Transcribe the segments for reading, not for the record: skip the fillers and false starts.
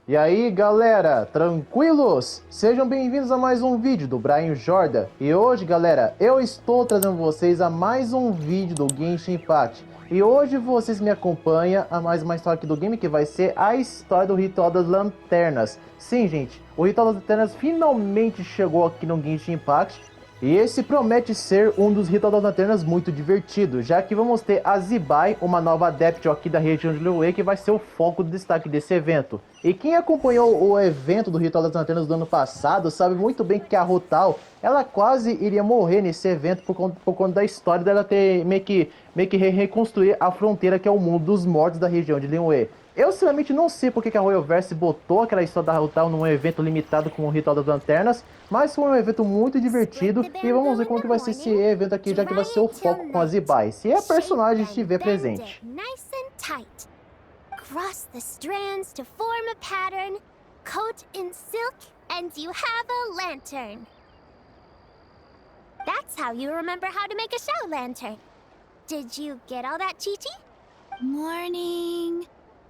E aí galera, tranquilos? Sejam bem-vindos a mais um vídeo do Brian Jordan. E hoje galera, eu estou trazendo vocês a mais um vídeo do Genshin Impact. E hoje vocês me acompanham a mais uma história aqui do game, que vai ser a história do Ritual das Lanternas. Sim gente, o Ritual das Lanternas finalmente chegou aqui no Genshin Impact. E esse promete ser um dos Ritual das Lanternas muito divertido, já que vamos ter a Zibai, uma nova adepto aqui da região de LUA, que vai ser o foco de destaque desse evento. E quem acompanhou o evento do Ritual das Lanternas do ano passado sabe muito bem que a Rutal, ela quase iria morrer nesse evento por conta da história dela ter meio que reconstruir a fronteira que é o mundo dos mortos da região de LUA. Eu sinceramente não sei porque que a Royalverse botou aquela história da Rutal num evento limitado como o Ritual das Lanternas, mas foi um evento muito divertido e vamos ver como que vai ser esse evento aqui, já que vai ser o foco com a Zibai, se a personagem estiver presente. Cross the strands to form a pattern, coat in silk, and you have a lantern. That's how you remember how to make a show lantern. Did you get all that, Chi-Chi? Morning.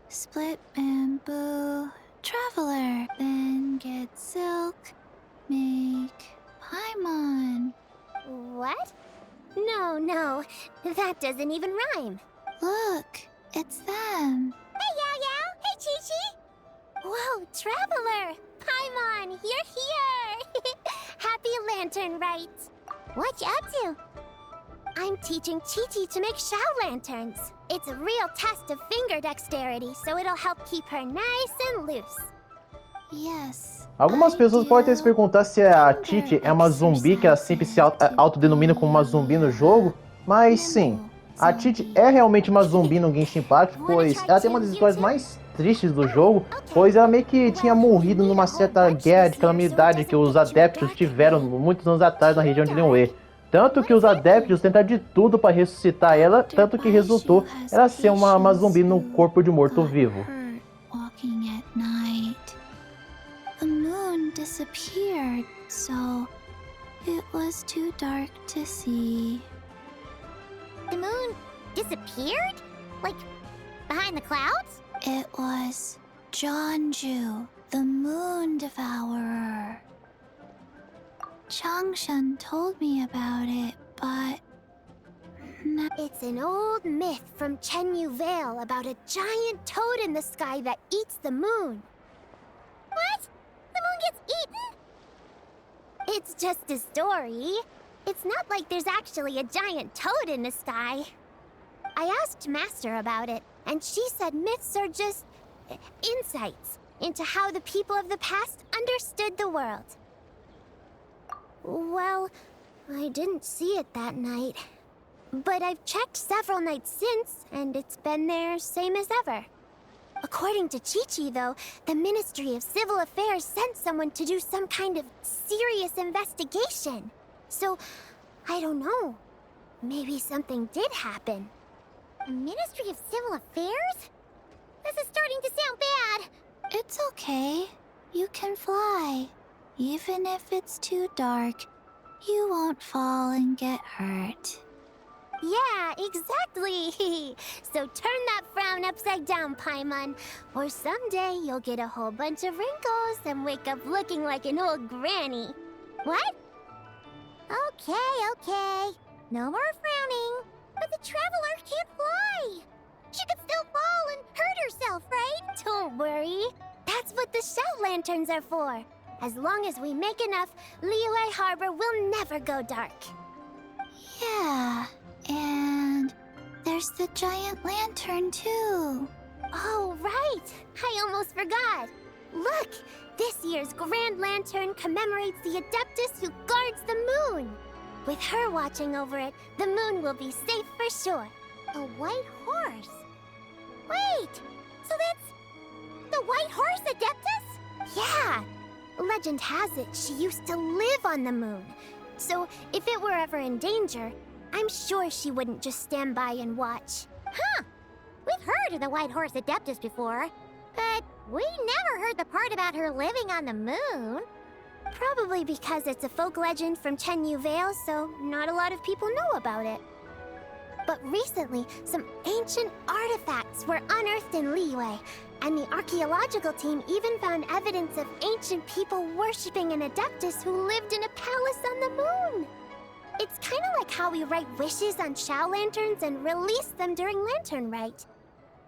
Split bamboo. Traveler. Then get silk. Make paimon. What? No, that doesn't even rhyme. Look, it's them. Hey, Yao Yao! Hey, Chi-Chi! Whoa, Traveler! Paimon, you're here! Happy lantern rites. What you up to? I'm teaching Chi-Chi to make Shao lanterns. It's a real test of finger dexterity, so it'll help keep her nice and loose. Yes. Algumas pessoas podem ter se perguntar se a Titi é uma zumbi, que ela sempre se autodenomina como uma zumbi no jogo, mas sim, a Titi é realmente uma zumbi no Genshin Impact, pois ela tem uma das histórias mais tristes do jogo, pois ela meio que tinha morrido numa certa guerra de calamidade que os adeptos tiveram muitos anos atrás na região de LUA. Tanto que os adeptos tentaram de tudo para ressuscitar ela, tanto que resultou ela ser uma zumbi no corpo de morto-vivo. The moon disappeared, so it was too dark to see. The moon disappeared? Like, behind the clouds? It was Jeonju, the moon devourer. Changshan told me about it, but... It's an old myth from Chenyu Vale about a giant toad in the sky that eats the moon. What? The moon gets eaten? It's just a story. It's not like there's actually a giant toad in the sky. I asked Master about it, and she said myths are just insights into how the people of the past understood the world. Well, I didn't see it that night. But I've checked several nights since, and it's been there same as ever. According to Chi-Chi, though, the Ministry of Civil Affairs sent someone to do some kind of serious investigation. So, I don't know. Maybe something did happen. The Ministry of Civil Affairs? This is starting to sound bad. It's okay. You can fly. Even if it's too dark, you won't fall and get hurt. Yeah, exactly! So turn that frown upside down, Paimon, or someday you'll get a whole bunch of wrinkles and wake up looking like an old granny. What? Okay. No more frowning. But the Traveler can't fly! She could still fall and hurt herself, right? Don't worry. That's what the Shell Lanterns are for. As long as we make enough, Liyue Harbor will never go dark. Yeah, and there's the giant lantern too. Oh, right! I almost forgot. Look! This year's Grand Lantern commemorates the Adeptus who guards the moon. With her watching over it, the moon will be safe for sure. A white horse? Wait! So that's the White Horse Adeptus? Yeah! Legend has it she used to live on the moon. So if it were ever in danger, I'm sure she wouldn't just stand by and watch. Huh! We've heard of the White Horse Adeptus before, but we never heard the part about her living on the moon. Probably because it's a folk legend from Chenyu Vale, so not a lot of people know about it. But recently, some ancient artifacts were unearthed in Liyue. And the archaeological team even found evidence of ancient people worshipping an Adeptus who lived in a palace on the moon. It's kind of like how we write wishes on Shao lanterns and release them during Lantern Rite.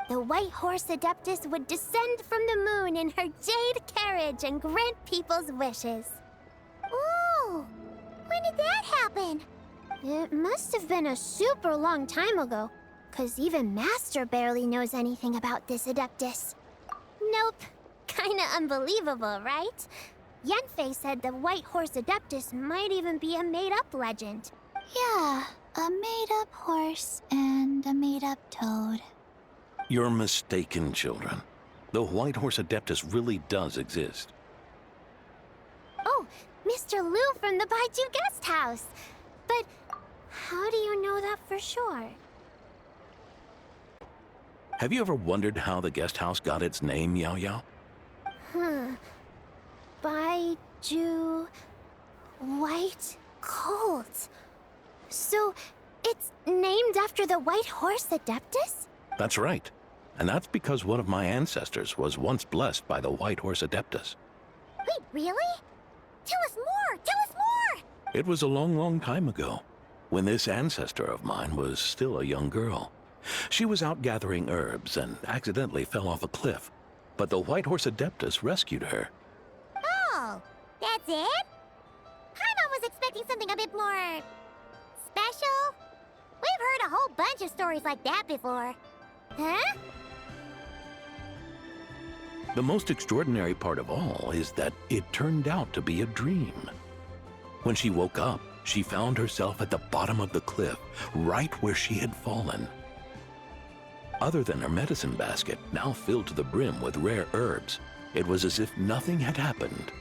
The White Horse Adeptus would descend from the moon in her jade carriage and grant people's wishes. Ooh! When did that happen? It must have been a super long time ago, 'cause even Master barely knows anything about this Adeptus. Nope. Kinda unbelievable, right? Yanfei said the White Horse Adeptus might even be a made-up legend. Yeah, a made-up horse and a made-up toad. You're mistaken, children. The White Horse Adeptus really does exist. Oh, Mr. Lu from the Baiju Guest House. But how do you know that for sure? Have you ever wondered how the guest house got its name, Yao Yao? Baiju... White Colt. So, it's named after the White Horse Adeptus? That's right. And that's because one of my ancestors was once blessed by the White Horse Adeptus. Wait, really? Tell us more! Tell us more! It was a long, long time ago, when this ancestor of mine was still a young girl. She was out gathering herbs and accidentally fell off a cliff, but the White Horse Adeptus rescued her. Oh, that's it? Paimon was expecting something a bit more... special? We've heard a whole bunch of stories like that before. Huh? The most extraordinary part of all is that it turned out to be a dream. When she woke up, she found herself at the bottom of the cliff, right where she had fallen. Other than her medicine basket, now filled to the brim with rare herbs, it was as if nothing had happened,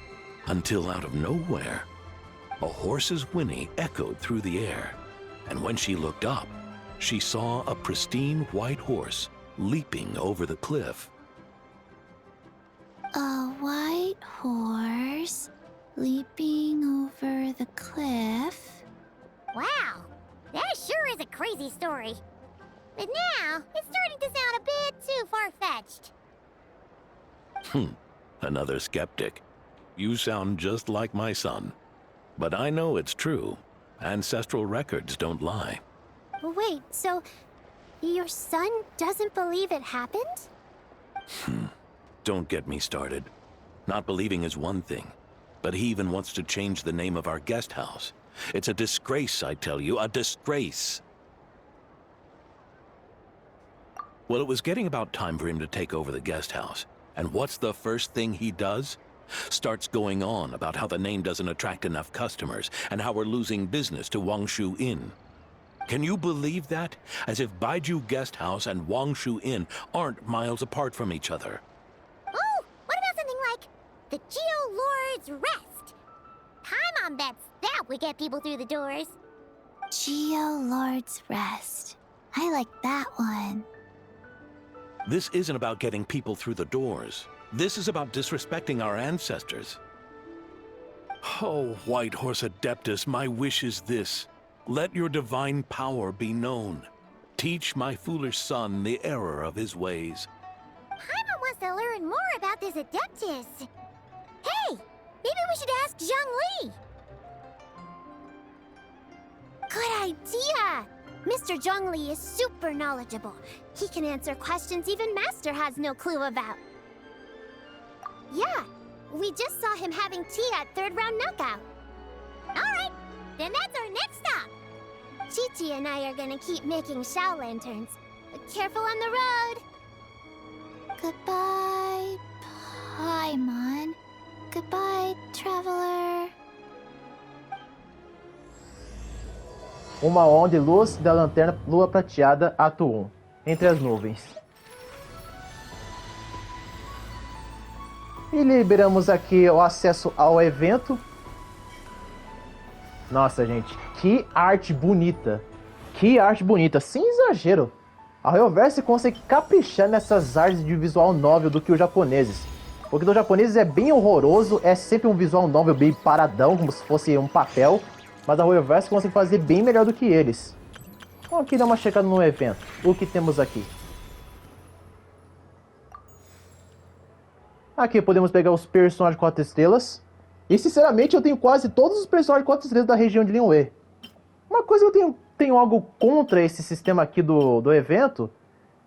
until out of nowhere, a horse's whinny echoed through the air, and when she looked up, she saw a pristine white horse leaping over the cliff. A white horse leaping over the cliff? Wow, that sure is a crazy story. But now, it's starting to sound a bit too far-fetched. Another skeptic. You sound just like my son. But I know it's true. Ancestral records don't lie. Wait, so your son doesn't believe it happened? Don't get me started. Not believing is one thing, but he even wants to change the name of our guest house. It's a disgrace, I tell you, a disgrace. Well, it was getting about time for him to take over the guest house. And what's the first thing he does? Starts going on about how the name doesn't attract enough customers and how we're losing business to Wangshu Inn. Can you believe that? As if Baiju Guest House and Wangshu Inn aren't miles apart from each other. Oh, what about something like the Geo Lord's Rest? Paimon bets that would get people through the doors. Geo Lord's Rest. I like that one. This isn't about getting people through the doors. This is about disrespecting our ancestors. Oh, White Horse Adeptus, my wish is this. Let your divine power be known. Teach my foolish son the error of his ways. Paimon wants to learn more about this Adeptus. Hey, maybe we should ask Zhang Li. Good idea! Mr. Zhang Li is super knowledgeable. He can answer questions even Master has no clue about. Yeah, we just saw him having tea at third round knockout. Alright, then that's our next stop. Chi-Chi and I are gonna keep making Shao lanterns. Careful on the road! Goodbye, Paimon. Goodbye, traveler. Uma onda de luz da lanterna Lua Prateada, ato 1. Entre as nuvens. E liberamos aqui o acesso ao evento. Nossa, gente, que arte bonita. Que arte bonita, sem exagero. A Revelou consegue caprichar nessas artes de visual novel do que os japoneses. Porque dos japoneses é bem horroroso, é sempre um visual novel bem paradão, como se fosse um papel. Mas a Revelou consegue fazer bem melhor do que eles. Vamos aqui dar uma checada no evento. O que temos aqui? Aqui podemos pegar os personagens 4 estrelas. E sinceramente eu tenho quase todos os personagens 4 estrelas da região de LUA. Uma coisa que eu tenho algo contra esse sistema aqui do evento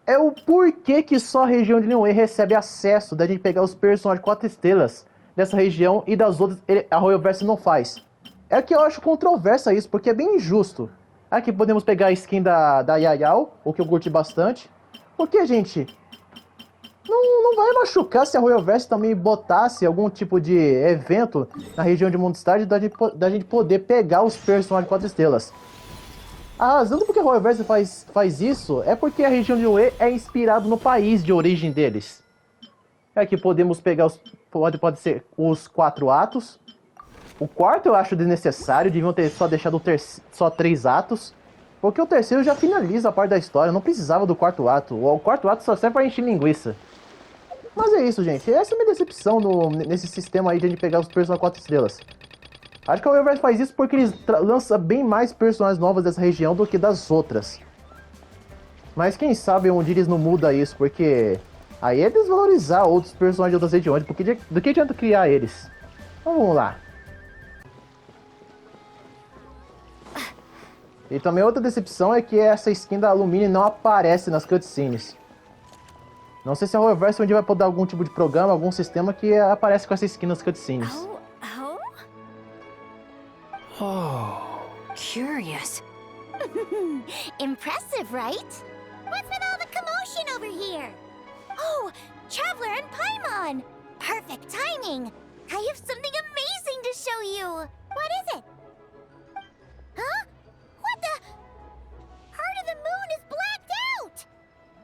é o porquê que só a região de LUA recebe acesso da gente pegar os personagens 4 estrelas dessa região e das outras a Royalverse não faz. É que eu acho controversa isso, porque é bem injusto. Aqui podemos pegar a skin da Yayao, o que eu curti bastante. Porque, gente, não vai machucar se a Royalverse também botasse algum tipo de evento na região de Mondstadt da gente poder pegar os personagens 4 estrelas. A razão porque a Royalverse faz isso é porque a região de LUA é inspirada no país de origem deles. Aqui podemos pegar pode ser os 4 atos. O quarto eu acho desnecessário, deviam ter só deixado só 3 atos. Porque o terceiro já finaliza a parte da história, não precisava do quarto ato. O quarto ato só serve pra encher linguiça. Mas é isso, gente. Essa é a minha decepção nesse sistema aí de a gente pegar os personagens 4 estrelas. Acho que a Revelou faz isso porque eles lançam bem mais personagens novos dessa região do que das outras. Mas quem sabe um dia eles não mudam isso, porque aí é desvalorizar outros personagens de outras regiões, porque do que adianta criar eles? Então vamos lá. E também outra decepção é que essa skin da Alumine não aparece nas cutscenes. Não sei se a Reverse um dia vai poder dar algum tipo de programa, algum sistema que aparece com essa skin nas cutscenes. Oh, curious. Impressive, right? What's with all the commotion over here? Oh, Traveler and Paimon! Perfect timing! I have something amazing to show you! What is it? Huh? What the? Part of the moon is blacked out!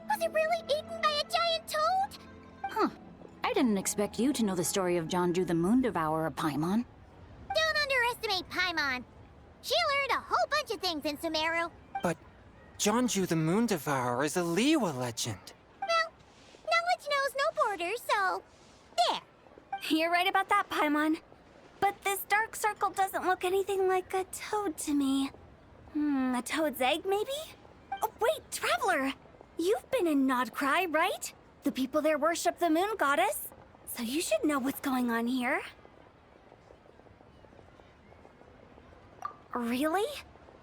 Was it really eaten by a giant toad? Huh. I didn't expect you to know the story of Jonju the Moon Devourer, Paimon. Don't underestimate Paimon. She learned a whole bunch of things in Sumeru. But Jonju the Moon Devourer is a LUA legend. Well, knowledge knows no borders, so... there. You're right about that, Paimon. But this dark circle doesn't look anything like a toad to me. A toad's egg, maybe? Oh, wait, Traveler! You've been in Nodcry, right? The people there worship the moon goddess. So you should know what's going on here. Really?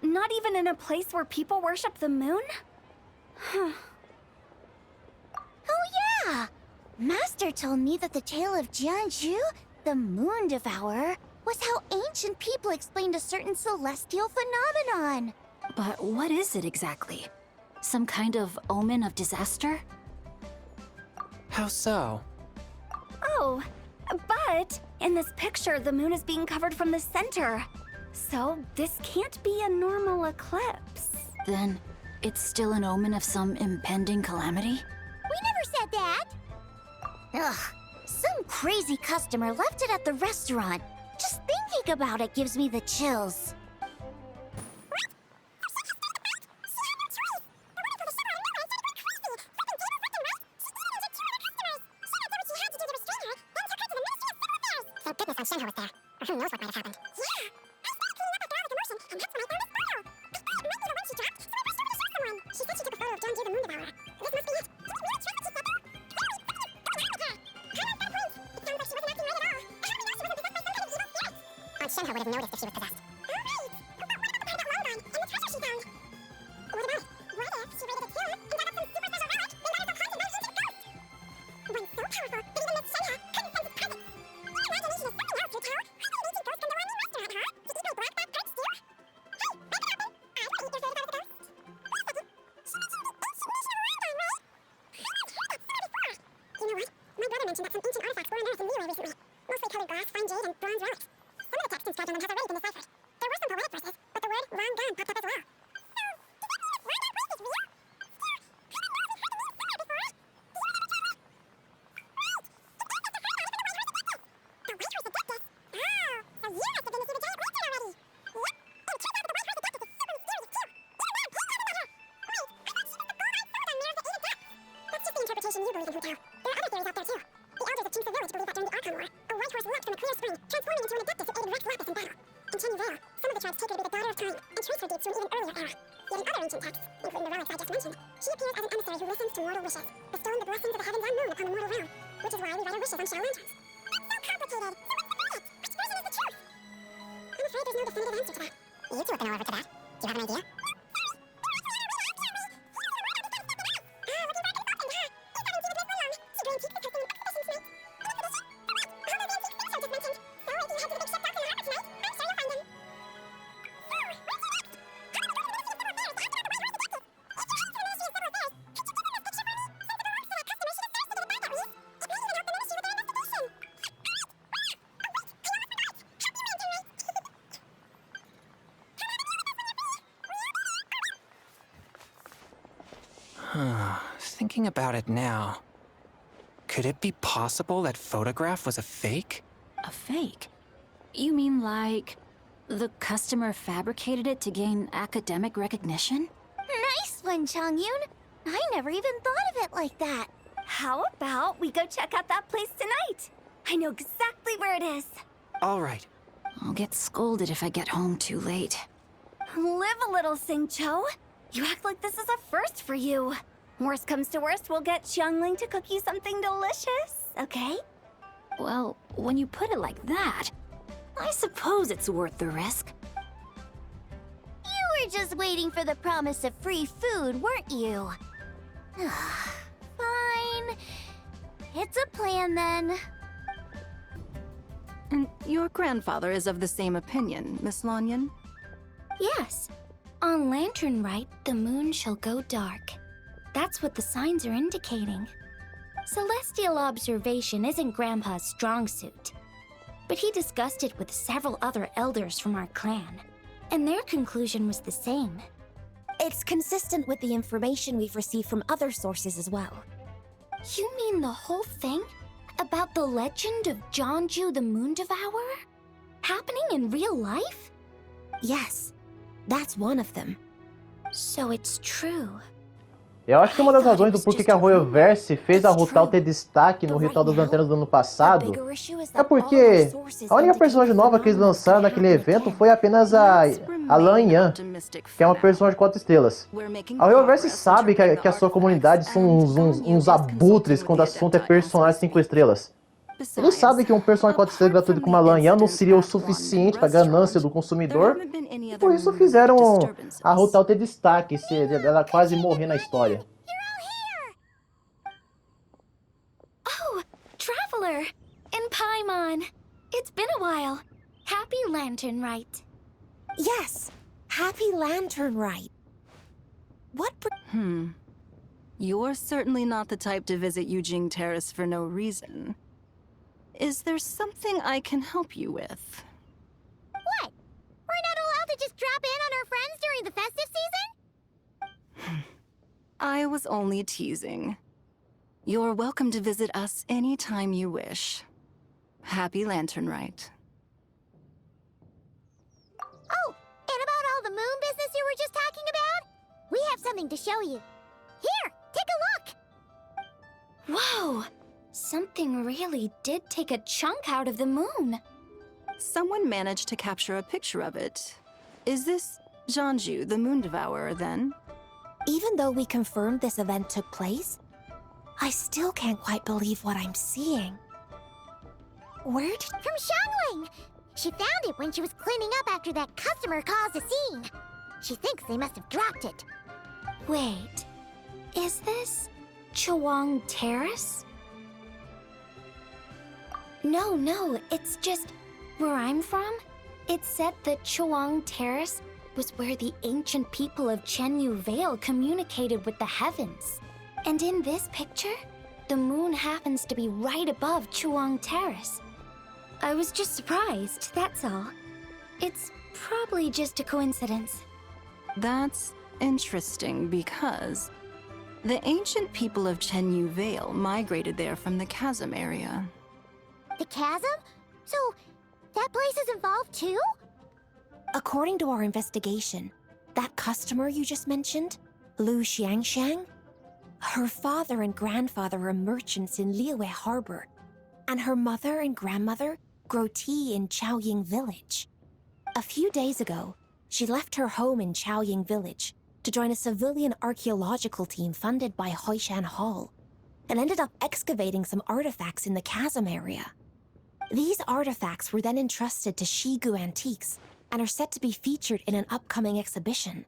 Not even in a place where people worship the moon? Oh yeah! Master told me that the tale of Jianzhu, the Moon Devourer, was how ancient people explained a certain celestial phenomenon. But what is it exactly? Some kind of omen of disaster? How so? Oh, but in this picture, the moon is being covered from the center. So this can't be a normal eclipse. Then it's still an omen of some impending calamity? We never said that! Ugh, some crazy customer left it at the restaurant. Just thinking about it gives me the chills. Thank goodness Shenhe was there, or who knows what might have happened. She said she took a photo of Jianzhu the Moon Devourer. This must be it. Aunt Shenhe would have noticed if she was possessed. Alright! What about Longbon and the treasure she found? What about it? What if she raided its hero and got up some super special relic and got herself haunted by ancient ghosts? One so powerful that even Miss Shenhe couldn't sense its presence. Your imagination is something else, Retail. How many ancient ghosts come to our new restaurant, huh? To eat my black box parts stew? Hey, make it happen! I want to eat your favorite out of the ghosts. Wait a second. She mentioned the ancient nation of Longbon, right? How much heard that story before? You know what? My brother mentioned that some ancient artifacts were unearthed in Liyue recently. Mostly colored glass, fine jade, and bronze relics. Some of the text in Skydomen has already been deciphered. There were some poetic verses, but the word long gone popped up as well. So, does that mean that long gone verse is real? Here, have you known this heard the name somewhere before? Do you remember Traveler? Right! If that's the heart of it, the White Horse Addictus. The White Horse Addictus? Oh, so you must have been to see the giant monster already. Yep, and it turns out that the White Horse Addictus is super mysterious too. Even Mom, he's talking about her. Wait, I thought she was the girl I saw down near the Ancient Gap. That's just the interpretation you believe in, Hotel. There are other theories out there too. The elders of Qingsu Village believe that during the Archon War, a white horse leapt from a clear spring, transforming into an Adeptus that aided Rex Lapis in battle. In Chenyu Vale, some of the tribes take her to be the daughter of time and trace her deeds to an even earlier era. Yet in other ancient texts, including the relics I just mentioned, she appears as an emissary who listens to mortal wishes, bestowing the blessings of the heavens on moon upon the mortal realm. Which is why we rather wishes on shadow lanterns. It's so complicated. Which version is the truth? I'm afraid there's no definitive answer to that. You two have been over to that. Do you have an idea? Thinking about it now, could it be possible that photograph was a fake? A fake? You mean like the customer fabricated it to gain academic recognition? Nice one, Chongyun. I never even thought of it like that. How about we go check out that place tonight? I know exactly where it is. All right. I'll get scolded if I get home too late. Live a little, Singcho. You act like this is a first for you. Worst comes to worst, we'll get Xiangling to cook you something delicious, okay? Well, when you put it like that, I suppose it's worth the risk. You were just waiting for the promise of free food, weren't you? Fine. It's a plan then. And your grandfather is of the same opinion, Miss Lanyan? Yes. On Lantern Rite, the moon shall go dark. That's what the signs are indicating. Celestial observation isn't Grandpa's strong suit. But he discussed it with several other elders from our clan, and their conclusion was the same. It's consistent with the information we've received from other sources as well. You mean the whole thing? About the legend of Jeonju the Moon Devourer? Happening in real life? Yes, that's one of them. So it's true. Eu acho que uma das razões do porquê que a Royoverse fez a Rutal ter destaque no Ritual das Lanternas do ano passado é porque a única personagem nova que eles lançaram naquele evento foi apenas a Lan Yan, que é uma personagem de 4 estrelas. A Royoverse sabe que a sua comunidade são uns abutres quando o assunto é personagem 5 estrelas. Eles sabem que um personagem 4 estrelas gratuito como a Lan Yan não seria o suficiente para a ganância do consumidor, e por isso fizeram a Rutal ter destaque, ela quase morrer na história. Oh, Traveler! In Paimon! It's been a while. Happy Lantern Rite. Yes, Happy Lantern Rite. What You're certainly not the type to visit Yujing Terrace for no reason. Is there something I can help you with? What? We're not allowed to just drop in on our friends during the festive season? I was only teasing. You're welcome to visit us anytime you wish. Happy Lantern Rite. Oh, and about all the moon business you were just talking about? We have something to show you. Here, take a look! Whoa! Something really did take a chunk out of the moon. Someone managed to capture a picture of it. Is this Jeonju, the Moon Devourer, then? Even though we confirmed this event took place, I still can't quite believe what I'm seeing. Where did... From Xiangling! She found it when she was cleaning up after that customer caused a scene. She thinks they must have dropped it. Wait, is this Chuang Terrace? No, it's just where I'm from. It said that Chuang Terrace was where the ancient people of Chenyu Vale communicated with the heavens. And in this picture, the moon happens to be right above Chuang Terrace. I was just surprised, that's all. It's probably just a coincidence. That's interesting because the ancient people of Chenyu Vale migrated there from the chasm area. The chasm? So, that place is involved too? According to our investigation, that customer you just mentioned, Lu Xiangxiang, her father and grandfather are merchants in Liyue Harbor, and her mother and grandmother grow tea in Chaoying Village. A few days ago, she left her home in Chaoying Village to join a civilian archaeological team funded by Hoishan Hall. and ended up excavating some artifacts in the chasm area. These artifacts were then entrusted to Shigu Antiques and are set to be featured in an upcoming exhibition.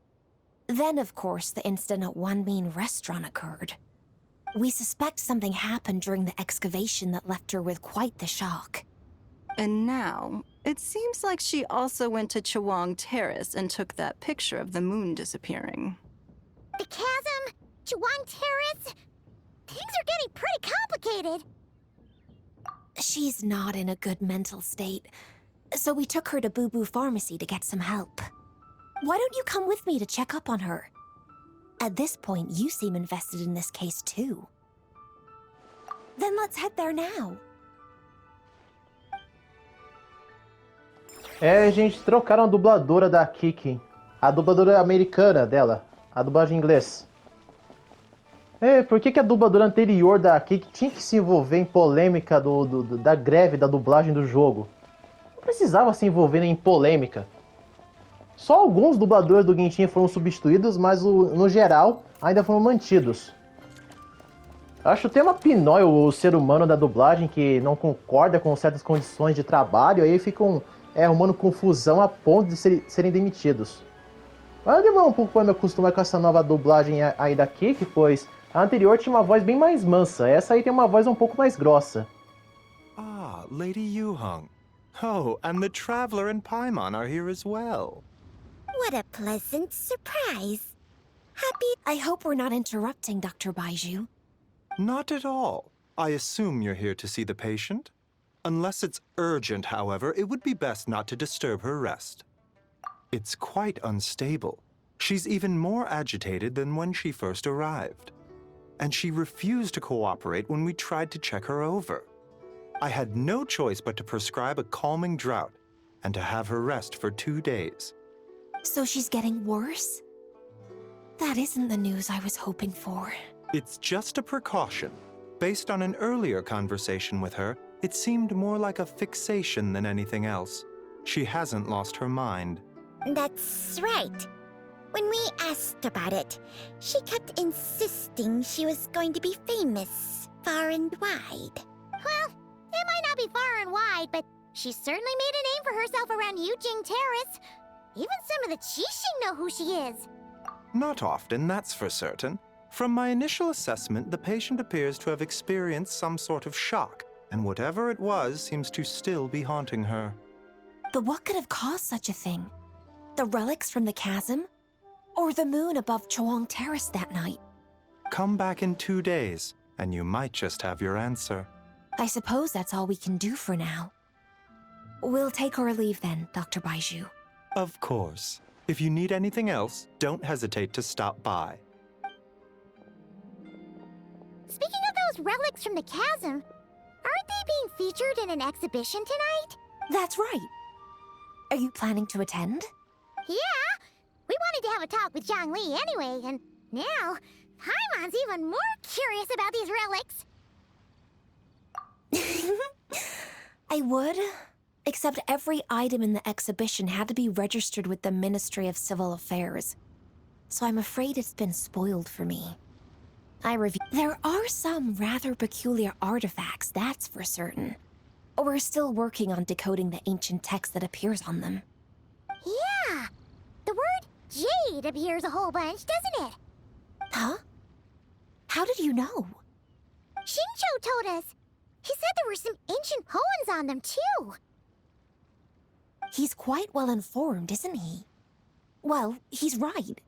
Then, of course, the incident at One Mean Restaurant occurred. We suspect something happened during the excavation that left her with quite the shock. And now, it seems like she also went to Chawang Terrace and took that picture of the moon disappearing. The chasm? Chuan Terrace? Things are getting pretty complicated. She's not in a good mental state, so we took her to Boo Boo Pharmacy to get some help. Why don't you come with me to check up on her? At this point, you seem invested in this case too. Then let's head there now. Gente, trocaram a dubladora da Kiki. A dubladora americana dela. A dublagem em inglês. Por que a dubladora anterior da Kiki tinha que se envolver em polêmica da greve da dublagem do jogo? Não precisava se envolver em polêmica. Só alguns dubladores do Genshin foram substituídos, mas no geral ainda foram mantidos. Acho o tema pinói o ser humano da dublagem que não concorda com certas condições de trabalho, aí ficam arrumando confusão a ponto de serem demitidos. Vai demorar um pouco para me acostumar com essa nova dublagem aí da Kiki, pois a anterior tinha uma voz bem mais mansa, essa aí tem uma voz um pouco mais grossa. Ah, Lady Yuhong. Oh, and the Traveler and Paimon are here as well. What a pleasant surprise. Happy. I hope we're not interrupting, Dr. Baiju. Not at all. I assume you're here to see the patient? Unless it's urgent, however, it would be best not to disturb her rest. It's quite unstable. She's even more agitated than when she first arrived. And she refused to cooperate when we tried to check her over. I had no choice but to prescribe a calming draught and to have her rest for 2 days. So she's getting worse? That isn't the news I was hoping for. It's just a precaution. Based on an earlier conversation with her, it seemed more like a fixation than anything else. She hasn't lost her mind. That's right. When we asked about it, she kept insisting she was going to be famous far and wide. Well, it might not be far and wide, but she certainly made a name for herself around Yujing Terrace. Even some of the Qixing know who she is. Not often, that's for certain. From my initial assessment, the patient appears to have experienced some sort of shock, and whatever it was seems to still be haunting her. But what could have caused such a thing? The relics from the chasm? Or the moon above Chawang Terrace that night? Come back in 2 days, and you might just have your answer. I suppose that's all we can do for now. We'll take our leave then, Dr. Baiju. Of course. If you need anything else, don't hesitate to stop by. Speaking of those relics from the chasm, aren't they being featured in an exhibition tonight? That's right. Are you planning to attend? Yeah! We wanted to have a talk with Zhongli anyway, and now Paimon's even more curious about these relics. I would, except every item in the exhibition had to be registered with the Ministry of Civil Affairs. So I'm afraid it's been spoiled for me. There are some rather peculiar artifacts, that's for certain. We're still working on decoding the ancient text that appears on them. Yeah! The word jade appears a whole bunch, doesn't it? Huh? How did you know? Shincho told us. He said there were some ancient poems on them, too. He's quite well informed, isn't he? Well, he's right.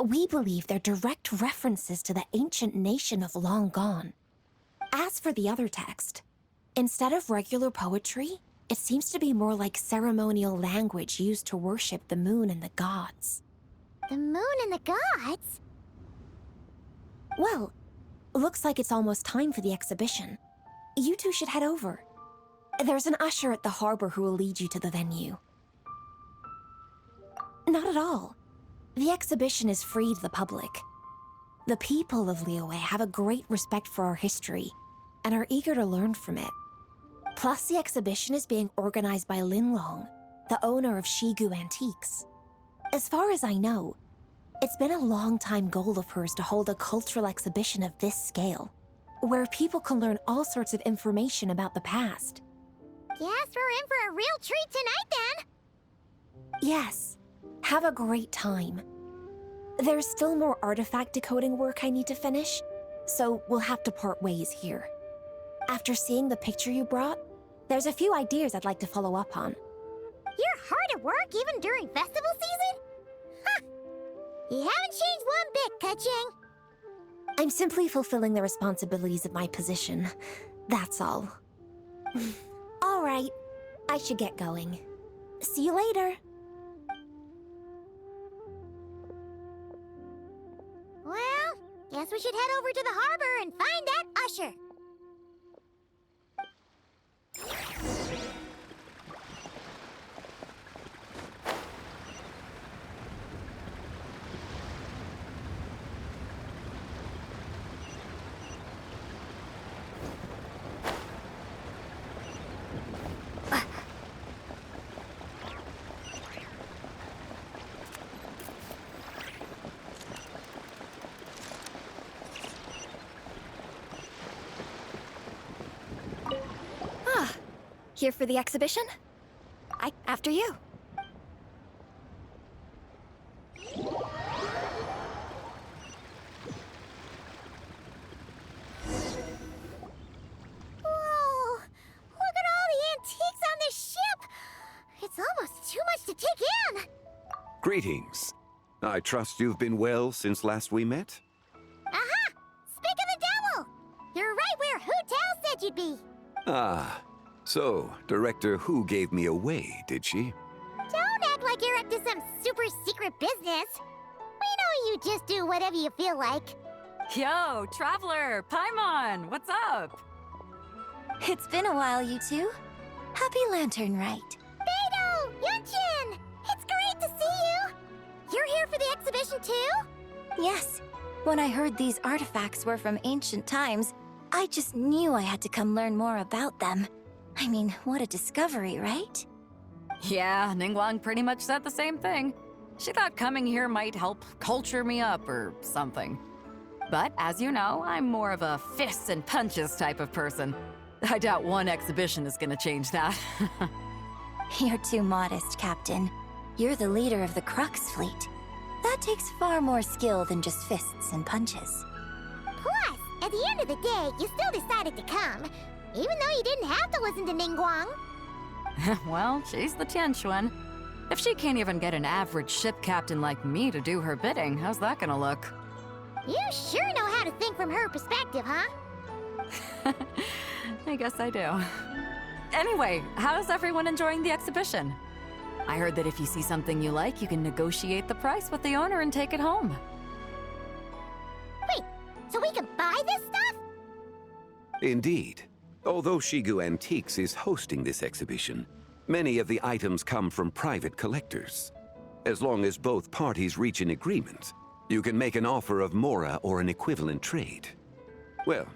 We believe they're direct references to the ancient nation of long gone. As for the other text, instead of regular poetry, it seems to be more like ceremonial language used to worship the moon and the gods. The moon and the gods? Well, looks like it's almost time for the exhibition. You two should head over. There's an usher at the harbor who will lead you to the venue. Not at all. The exhibition is free to the public. The people of LUA have a great respect for our history and are eager to learn from it. Plus, the exhibition is being organized by Linlong, the owner of Shigu Antiques. As far as I know, it's been a long-time goal of hers to hold a cultural exhibition of this scale. where people can learn all sorts of information about the past. Guess we're in for a real treat tonight then. Yes, have a great time. There's still more artifact decoding work I need to finish, so we'll have to part ways here. After seeing the picture you brought, there's a few ideas I'd like to follow up on. You're hard at work even during festival season? Ha! You haven't changed one bit, Ka-Ching. I'm simply fulfilling the responsibilities of my position. That's all. All right, I should get going. See you later. Well, guess we should head over to the harbor and find that usher. Here for the exhibition? After you. Whoa! Look at all the antiques on this ship! It's almost too much to take in! Greetings. I trust you've been well since last we met? Aha! Speak of the devil! You're right where Hu Tao said you'd be! Ah, so Director Hu gave me away, did she? Don't act like you're up to some super secret business! We know you just do whatever you feel like. Yo, Traveler, Paimon, what's up? It's been a while, you two. Happy Lantern Rite. Beidou! Yunchin! It's great to see you! You're here for the exhibition too? Yes. When I heard these artifacts were from ancient times, I just knew I had to come learn more about them. I mean, what a discovery, right? Yeah, Ningguang pretty much said the same thing. She thought coming here might help culture me up or something. But as you know, I'm more of a fists and punches type of person. I doubt one exhibition is gonna change that. You're too modest, Captain. You're the leader of the Crux fleet. That takes far more skill than just fists and punches. Plus, at the end of the day, you still decided to come, even though you didn't have to listen to Ningguang. Well, she's the Tianquan. If she can't even get an average ship captain like me to do her bidding, how's that gonna look? You sure know how to think from her perspective, huh? I guess I do. Anyway, how's everyone enjoying the exhibition? I heard that if you see something you like, you can negotiate the price with the owner and take it home. Wait, so we can buy this stuff? Indeed. Although Shigu Antiques is hosting this exhibition, many of the items come from private collectors. As long as both parties reach an agreement, you can make an offer of mora or an equivalent trade. Well,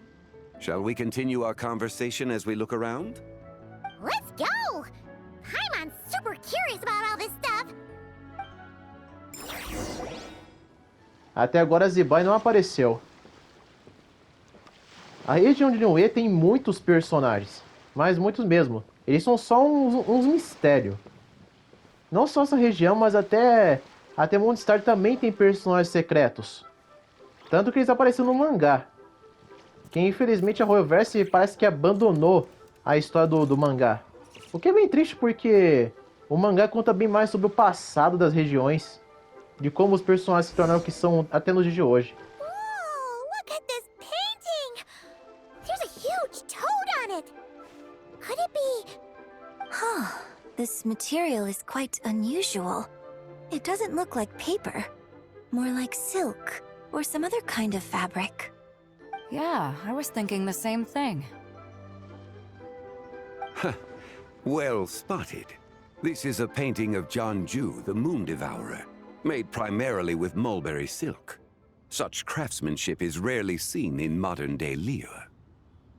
shall we continue our conversation as we look around? Let's go! Paimon's super curious about all this stuff. Até agora Zibai não apareceu. A região de LUA tem muitos personagens, mas muitos mesmo. Eles são só uns mistérios. Não só essa região, mas até Mondstadt também tem personagens secretos. Tanto que eles apareceram no mangá. Que infelizmente a Royalverse parece que abandonou a história do mangá. O que é bem triste porque o mangá conta bem mais sobre o passado das regiões. De como os personagens se tornaram o que são até nos dias de hoje. Whoa, look at this painting! There's a huge toad on it! Could it be... Huh. This material is quite unusual. It doesn't look like paper. More like silk, or some other kind of fabric. Yeah, I was thinking the same thing. Well spotted. This is a painting of Jianju, the Moon Devourer, made primarily with mulberry silk. Such craftsmanship is rarely seen in modern-day LUA.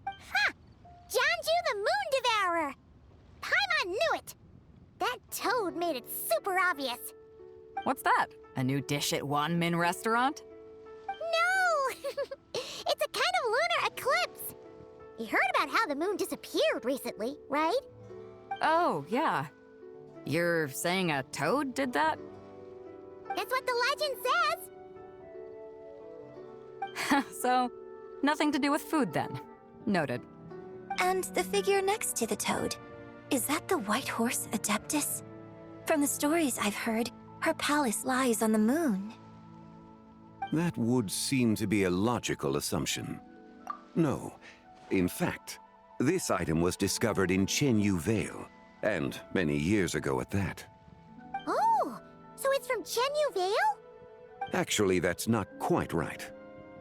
Ha! Jianju the Moon Devourer! Paimon knew it! That toad made it super obvious. What's that? A new dish at Wanmin restaurant? No! It's a kind of lunar eclipse! You heard about how the moon disappeared recently, right? Oh, yeah. You're saying a toad did that? That's what the legend says! So, nothing to do with food then. Noted. And the figure next to the toad, is that the white horse Adeptus? From the stories I've heard, her palace lies on the moon. That would seem to be a logical assumption. No. In fact, this item was discovered in Chenyu Vale, and many years ago at that. Oh, so it's from Chenyu Vale? Actually, that's not quite right.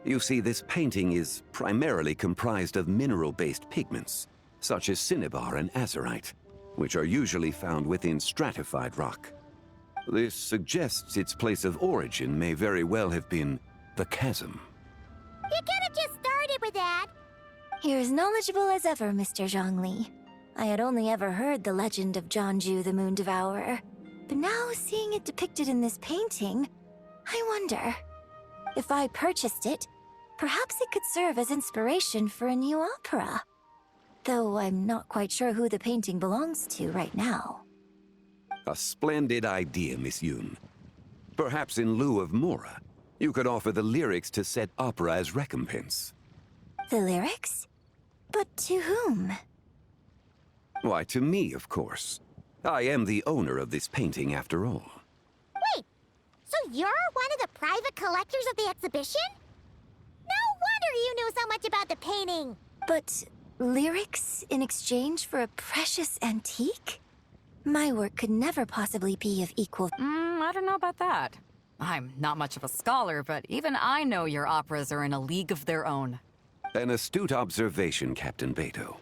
You see, this painting is primarily comprised of mineral-based pigments, such as cinnabar and azurite, which are usually found within stratified rock. This suggests its place of origin may very well have been the chasm. You could have just started with that! You're as knowledgeable as ever, Mr. Zhongli. I had only ever heard the legend of Jianzhu the Moon Devourer, but now seeing it depicted in this painting, I wonder, if I purchased it, perhaps it could serve as inspiration for a new opera. Though I'm not quite sure who the painting belongs to right now. A splendid idea, Miss Yoon. Perhaps in lieu of Mora, you could offer the lyrics to said opera as recompense. The lyrics? But to whom? Why, to me, of course. I am the owner of this painting, after all. Wait, so you're one of the private collectors of the exhibition? No wonder you knew so much about the painting! But lyrics in exchange for a precious antique? My work could never possibly be of equal... I don't know about that. I'm not much of a scholar, but even I know your operas are in a league of their own. An astute observation, Captain Beto.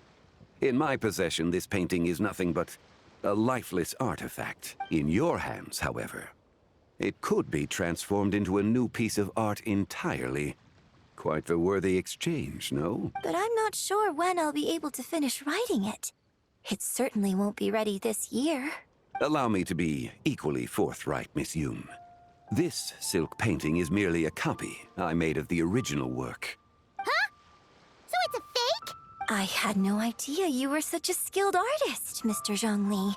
In my possession, this painting is nothing but a lifeless artifact. In your hands, however, it could be transformed into a new piece of art entirely. Quite the worthy exchange, no? But I'm not sure when I'll be able to finish writing it. It certainly won't be ready this year. Allow me to be equally forthright, Miss Yoon. This silk painting is merely a copy I made of the original work. Huh? So it's a fake? I had no idea you were such a skilled artist, Mr. Zhongli.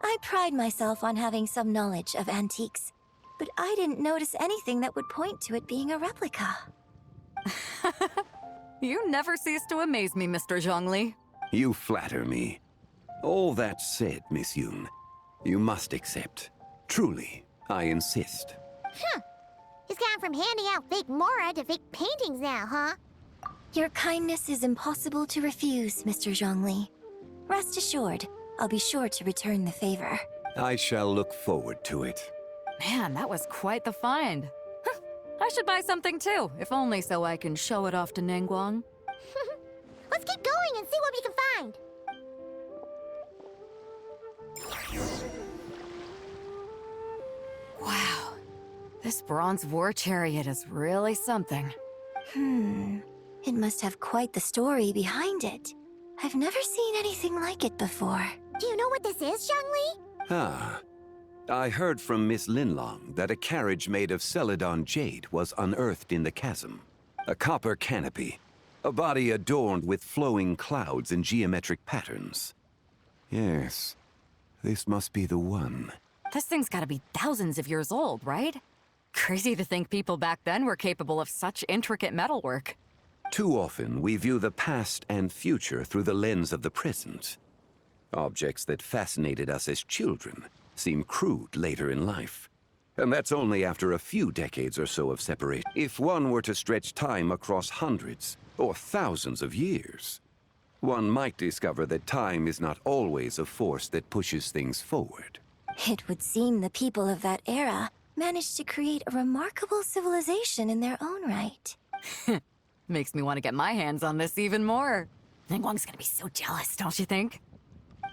I pride myself on having some knowledge of antiques, but I didn't notice anything that would point to it being a replica. You never cease to amaze me, Mr. Zhongli. You flatter me. All that said, Miss Yoon, you must accept. Truly, I insist. Huh. He's gone from handing out fake Mora to fake paintings now, huh? Your kindness is impossible to refuse, Mr. Zhongli. Rest assured, I'll be sure to return the favor. I shall look forward to it. Man, that was quite the find. I should buy something too, if only so I can show it off to Ningguang. Let's keep going and see what we can find. Wow, this bronze war chariot is really something. It must have quite the story behind it. I've never seen anything like it before. Do you know what this is, Zhongli? Ah. I heard from Miss Linlong that a carriage made of Celadon jade was unearthed in the chasm. A copper canopy. A body adorned with flowing clouds and geometric patterns. Yes, this must be the one. This thing's gotta be thousands of years old, right? Crazy to think people back then were capable of such intricate metalwork. Too often, we view the past and future through the lens of the present. Objects that fascinated us as children seem crude later in life. And that's only after a few decades or so of separation. If one were to stretch time across hundreds or thousands of years, one might discover that time is not always a force that pushes things forward. It would seem the people of that era managed to create a remarkable civilization in their own right. Makes me want to get my hands on this even more. Ningguang's gonna be so jealous, don't you think?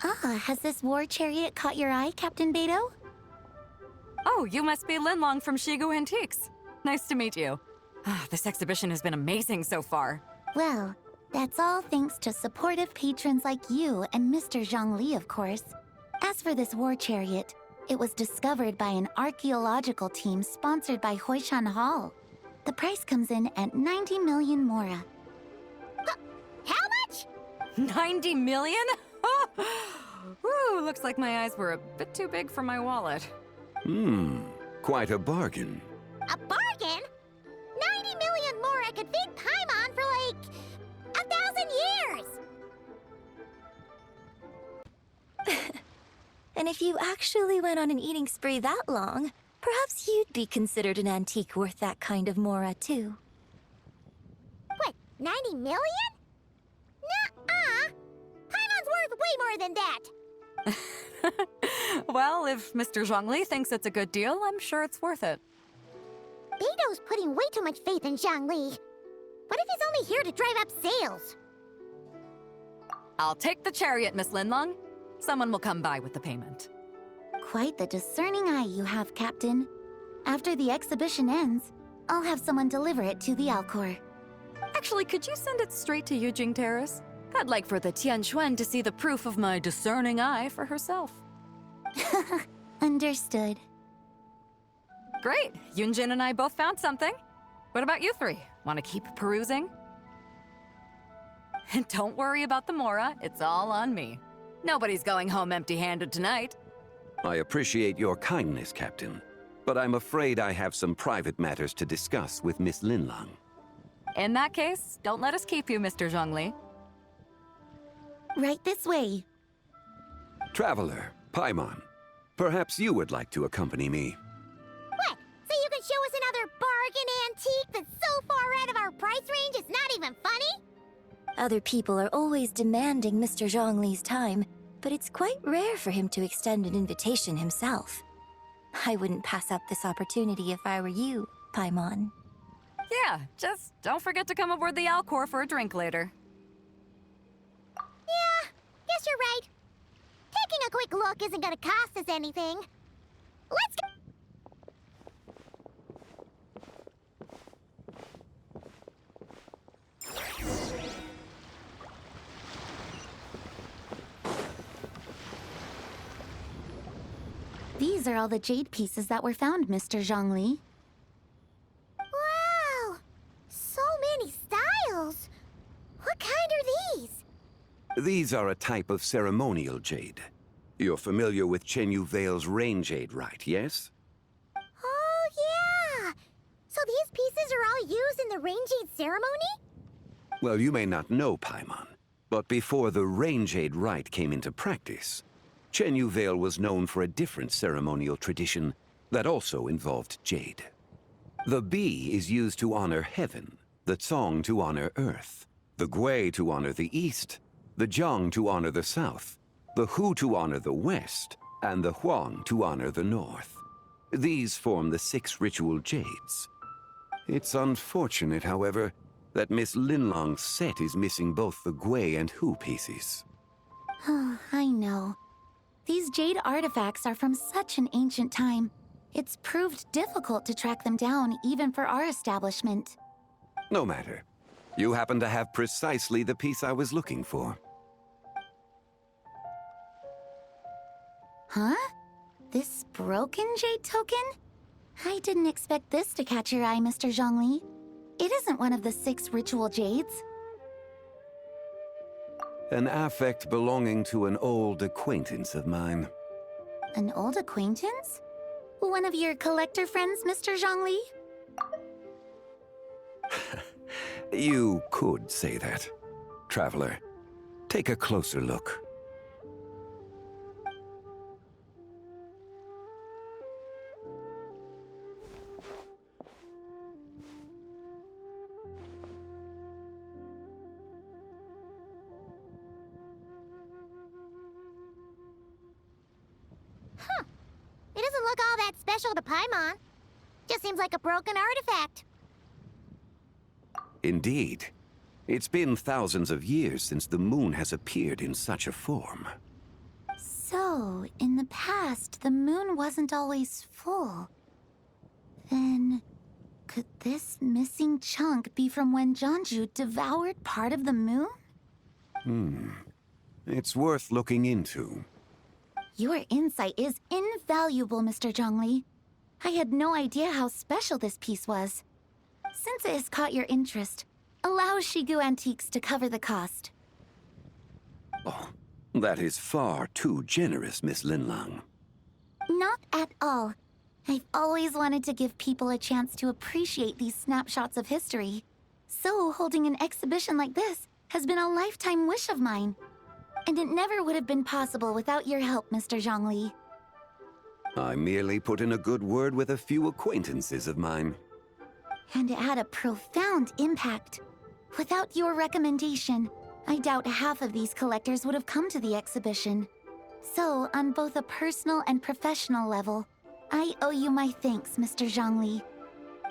Has this war chariot caught your eye, Captain Beto? Oh, you must be Linlong from Shigu Antiques. Nice to meet you. This exhibition has been amazing so far. Well, that's all thanks to supportive patrons like you and Mr. Zhongli, of course. As for this war chariot, it was discovered by an archaeological team sponsored by Hoishan Hall. The price comes in at 90 million Mora. How much? 90 million? Woo, looks like my eyes were a bit too big for my wallet. Quite a bargain. A bargain? 90 million more I could feed Paimon for like 1,000 years! And if you actually went on an eating spree that long, perhaps you'd be considered an antique worth that kind of mora, too. What, 90 million? Nuh-uh! Paimon's worth way more than that! Well, if Mr. Zhongli thinks it's a good deal, I'm sure it's worth it. Beido's putting way too much faith in Zhongli. What if he's only here to drive up sales? I'll take the chariot, Miss Linlong. Someone will come by with the payment. Quite the discerning eye you have, Captain. After the exhibition ends, I'll have someone deliver it to the Alcor. Actually, could you send it straight to Yujing Terrace? I'd like for the Tianquan to see the proof of my discerning eye for herself. Understood. Great! Yunjin and I both found something. What about you three? Want to keep perusing? And don't worry about the Mora, it's all on me. Nobody's going home empty-handed tonight. I appreciate your kindness, Captain, but I'm afraid I have some private matters to discuss with Miss Linlong. In that case, don't let us keep you, Mr. Zhongli. Right this way. Traveler, Paimon, perhaps you would like to accompany me. What? So you can show us another bargain antique that's so far out of our price range it's not even funny? Other people are always demanding Mr. Zhongli's time, but it's quite rare for him to extend an invitation himself. I wouldn't pass up this opportunity if I were you, Paimon. Yeah, just don't forget to come aboard the Alcor for a drink later. Yeah, guess you're right. Taking a quick look isn't gonna cost us anything. Let's go! These are all the jade pieces that were found, Mr. Zhongli. Wow! So many styles! What kind are these? These are a type of ceremonial jade. You're familiar with Chenyu Vale's rain jade, right, yes? Oh, yeah! So these pieces are all used in the rain jade ceremony? Well, you may not know, Paimon, but before the rain jade rite came into practice, Chenyu Vale was known for a different ceremonial tradition that also involved jade. The bee is used to honor heaven, the Tsong to honor earth, the Gui to honor the east, the Jiang to honor the south, the Hu to honor the west, and the Huang to honor the north. These form the 6 ritual jades. It's unfortunate, however, that Miss Linlong's set is missing both the Gui and Hu pieces. Oh, I know. These jade artifacts are from such an ancient time. It's proved difficult to track them down, even for our establishment. No matter. You happen to have precisely the piece I was looking for. Huh? This broken jade token? I didn't expect this to catch your eye, Mr. Zhongli. It isn't one of the 6 ritual jades. An affect belonging to an old acquaintance of mine. An old acquaintance? One of your collector friends, Mr. Zhongli? You could say that. Traveler, take a closer look. It doesn't look all that special to Paimon. Just seems like a broken artifact. Indeed. It's been thousands of years since the moon has appeared in such a form. So, in the past, the moon wasn't always full. Then, could this missing chunk be from when Jianzhu devoured part of the moon? It's worth looking into. Your insight is invaluable, Mr. Zhongli. I had no idea how special this piece was. Since it has caught your interest, allow Shigu Antiques to cover the cost. Oh, that is far too generous, Miss Linlang. Not at all. I've always wanted to give people a chance to appreciate these snapshots of history. So holding an exhibition like this has been a lifetime wish of mine. And it never would have been possible without your help, Mr. Zhongli. I merely put in a good word with a few acquaintances of mine. And it had a profound impact. Without your recommendation, I doubt half of these collectors would have come to the exhibition. So, on both a personal and professional level, I owe you my thanks, Mr. Zhongli.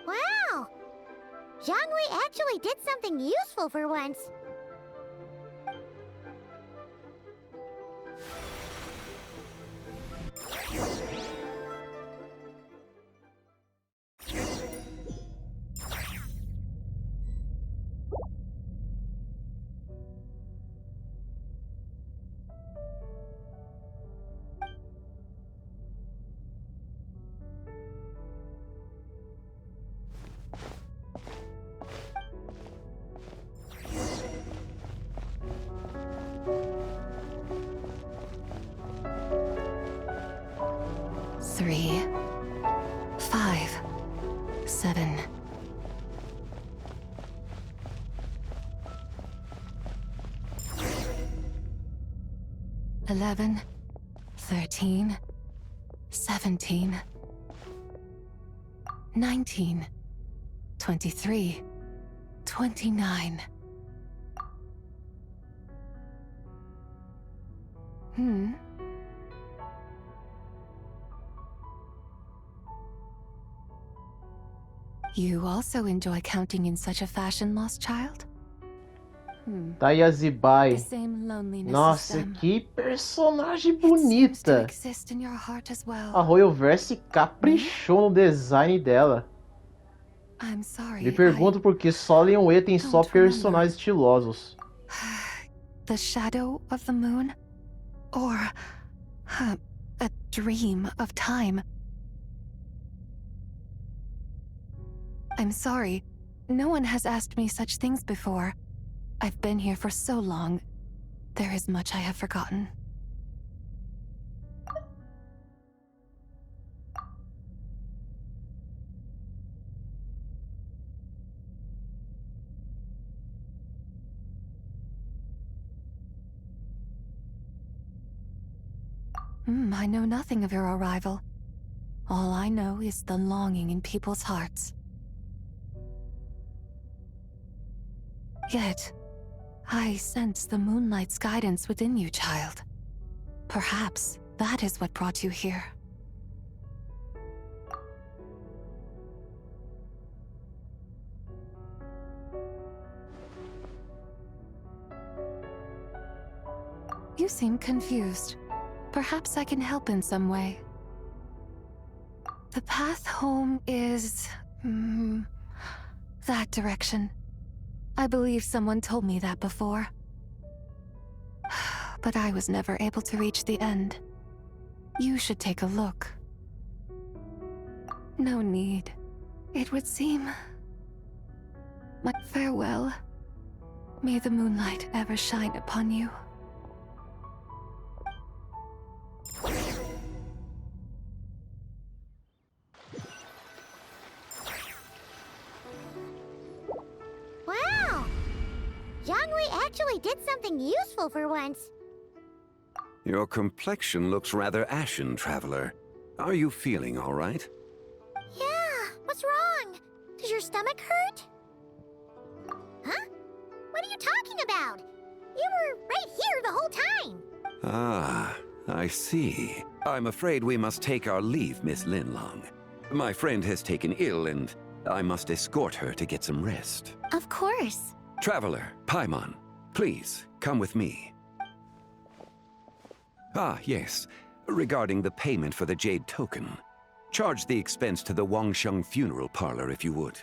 Wow! Zhongli actually did something useful for once. Three, 5, 7. $11, 13, 17, 19, 23, 29. You also enjoy counting in such a fashion, lost child? Tá aí a The Zibai. same loneliness as Nossa, them. que personagem It seems to bonita. exist in your heart as well. A Royalverse caprichou no design dela. I'm sorry. Me pergunto por que só Leon E tem só don't remember. personagens estilosos. The shadow of the moon? Or a dream of time? I'm sorry. No one has asked me such things before. I've been here for so long. There is much I have forgotten. I know nothing of your arrival. All I know is the longing in people's hearts. Yet, I sense the moonlight's guidance within you, child. Perhaps that is what brought you here. You seem confused. Perhaps I can help in some way. The path home is... that direction. I believe someone told me that before. But I was never able to reach the end. You should take a look. No need. It would seem... My farewell. May the moonlight ever shine upon you. Wow! Zhongli actually did something useful for once. Your complexion looks rather ashen, traveler. Are you feeling all right? Yeah, what's wrong? Does your stomach hurt? Huh? What are you talking about? You were right here the whole time. Ah, I see. I'm afraid we must take our leave, Miss Linlang. My friend has taken ill and I must escort her to get some rest. Of course. Traveler, Paimon, please, come with me. Ah, yes. Regarding the payment for the jade token. Charge the expense to the Wangsheng funeral parlor if you would.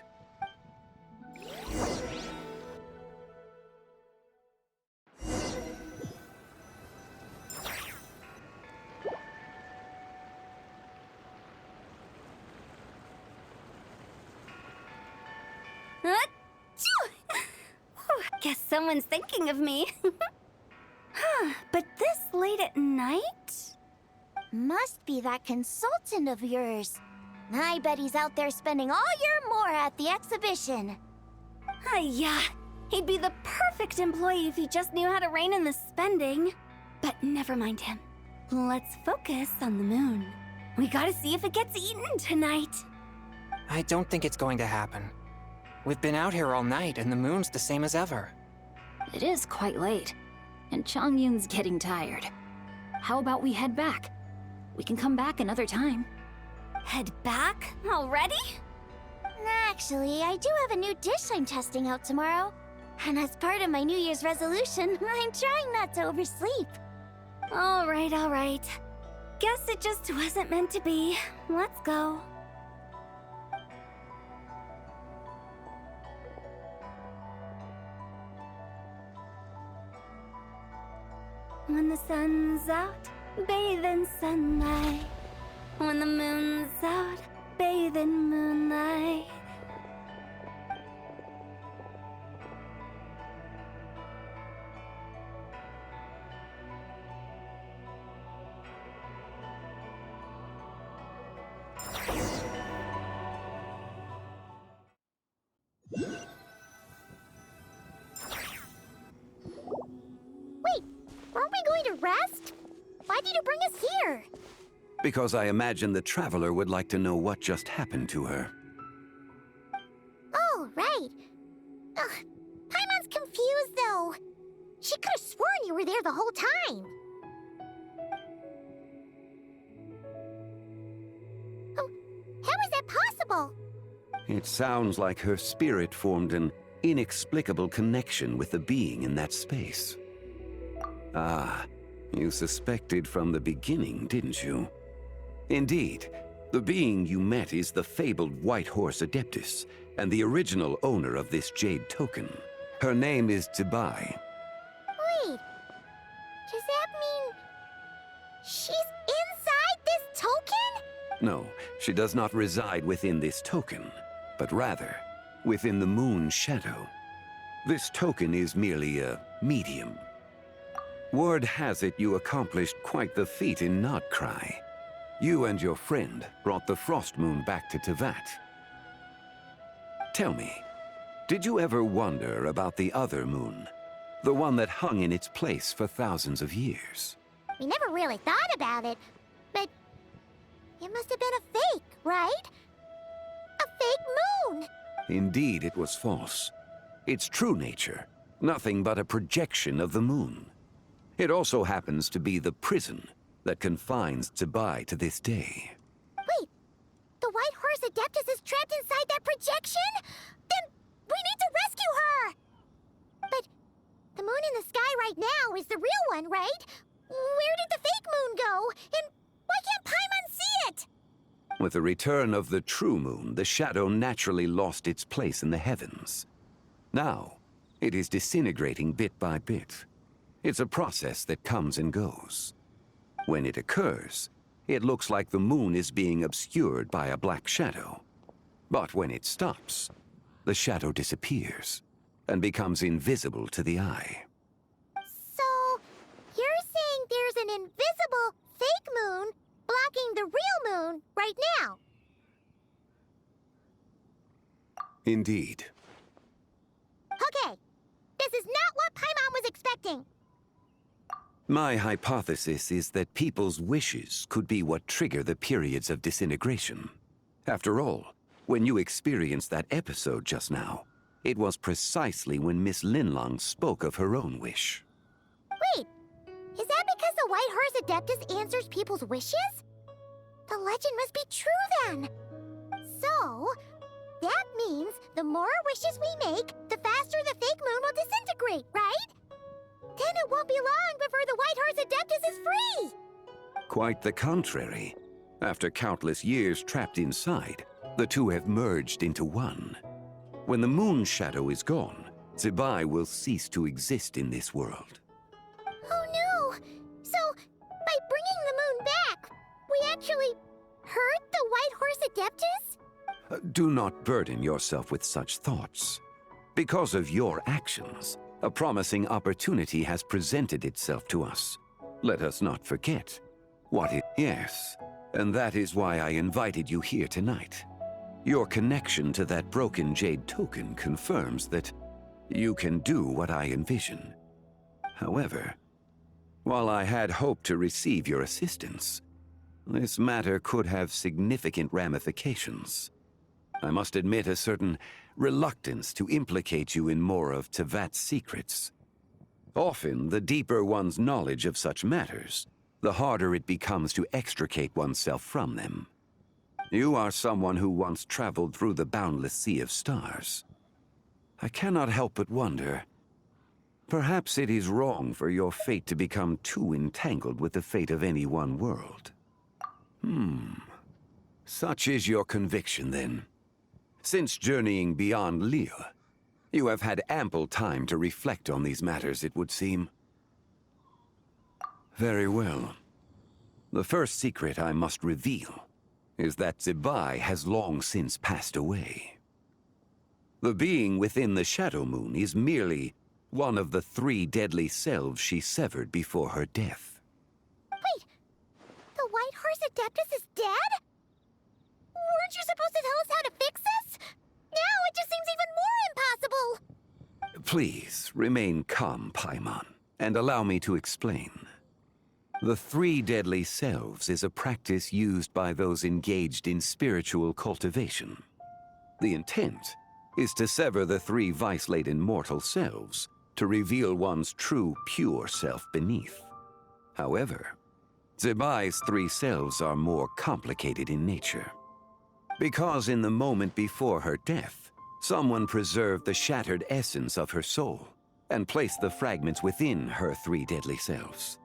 Guess someone's thinking of me. at night? Must be that consultant of yours. I bet he's out there spending all year more at the exhibition. Yeah, he'd be the perfect employee if he just knew how to rein in the spending. But never mind him. Let's focus on the moon. We gotta see if it gets eaten tonight. I don't think it's going to happen. We've been out here all night, and the moon's the same as ever. It is quite late, and Chongyun's getting tired. How about we head back? We can come back another time. Head back? Already? Actually, I do have a new dish I'm testing out tomorrow. And as part of my New Year's resolution, I'm trying not to oversleep. All right. Guess it just wasn't meant to be. Let's go. When the sun's out, bathe in sunlight. When the moon's out, bathe in moonlight. Wait, aren't we going to rest? Why did you bring us here? Because I imagine the traveler would like to know what just happened to her. Oh, right. Paimon's confused, though. She could have sworn you were there the whole time. How is that possible? It sounds like her spirit formed an inexplicable connection with the being in that space. Ah, you suspected from the beginning, didn't you? Indeed, the being you met is the fabled White Horse Adeptus, and the original owner of this jade token. Her name is Zibai. Wait, does that mean she's inside this token? No, she does not reside within this token, but rather within the moon's shadow. This token is merely a medium. Word has it you accomplished quite the feat in Nodcry. You and your friend brought the Frost Moon back to Tevat. Tell me, did you ever wonder about the other moon? The one that hung in its place for thousands of years? We never really thought about it, but it must have been a fake, right? A fake moon! Indeed, it was false. Its true nature, nothing but a projection of the moon. It also happens to be the prison that confines Zibai to this day. Wait, the White Horse Adeptus is trapped inside that projection? Then we need to rescue her! But the moon in the sky right now is the real one, right? Where did the fake moon go? And why can't Paimon see it? With the return of the true moon, the shadow naturally lost its place in the heavens. Now, it is disintegrating bit by bit. It's a process that comes and goes. When it occurs, it looks like the moon is being obscured by a black shadow. But when it stops, the shadow disappears and becomes invisible to the eye. So, you're saying there's an invisible fake moon blocking the real moon right now? Indeed. Okay, this is not what Paimon was expecting. My hypothesis is that people's wishes could be what trigger the periods of disintegration. After all, when you experienced that episode just now, it was precisely when Miss Linlong spoke of her own wish. Wait, is that because the White Horse Adeptus answers people's wishes? The legend must be true then. So, that means the more wishes we make, the faster the fake moon will disintegrate, right? Then it won't be long before the White Horse Adeptus is free! Quite the contrary. After countless years trapped inside, the two have merged into one. When the moon shadow is gone, Zibai will cease to exist in this world. Oh no! So, by bringing the moon back, we actually hurt the White Horse Adeptus? Do not burden yourself with such thoughts. Because of your actions, a promising opportunity has presented itself to us. Let us not forget what it yes, and that is why I invited you here tonight. Your connection to that broken jade token confirms that you can do what I envision. However, while I had hoped to receive your assistance, this matter could have significant ramifications. I must admit a certain reluctance to implicate you in more of Tevat's secrets. Often, the deeper one's knowledge of such matters, the harder it becomes to extricate oneself from them. You are someone who once traveled through the boundless sea of stars. I cannot help but wonder, perhaps it is wrong for your fate to become too entangled with the fate of any one world. Such is your conviction, then. Since journeying beyond LUA, you have had ample time to reflect on these matters, it would seem. Very well. The first secret I must reveal is that Zebai has long since passed away. The being within the Shadow Moon is merely one of the 3 deadly selves she severed before her death. Wait, the White Horse Adeptus is dead? Weren't you supposed to tell us how to fix this? Now it just seems even more impossible! Please, remain calm, Paimon, and allow me to explain. The 3 deadly selves is a practice used by those engaged in spiritual cultivation. The intent is to sever the 3 vice-laden mortal selves to reveal one's true, pure self beneath. However, Zebai's 3 selves are more complicated in nature. Because in the moment before her death, someone preserved the shattered essence of her soul and placed the fragments within her 3 deadly selves.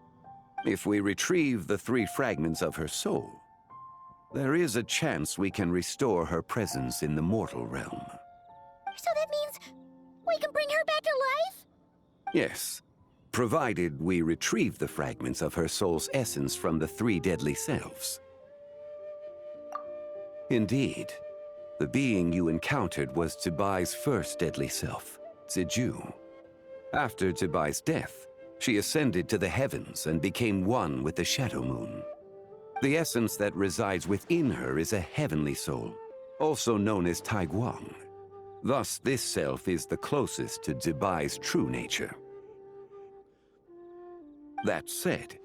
If we retrieve the 3 fragments of her soul, there is a chance we can restore her presence in the mortal realm. So that means we can bring her back to life? Yes, provided we retrieve the fragments of her soul's essence from the 3 deadly selves. Indeed, the being you encountered was Zebai's first deadly self, Ziju. After Zebai's death, she ascended to the heavens and became one with the Shadow Moon. The essence that resides within her is a heavenly soul, also known as Taiguang. Thus, this self is the closest to Zebai's true nature. That said,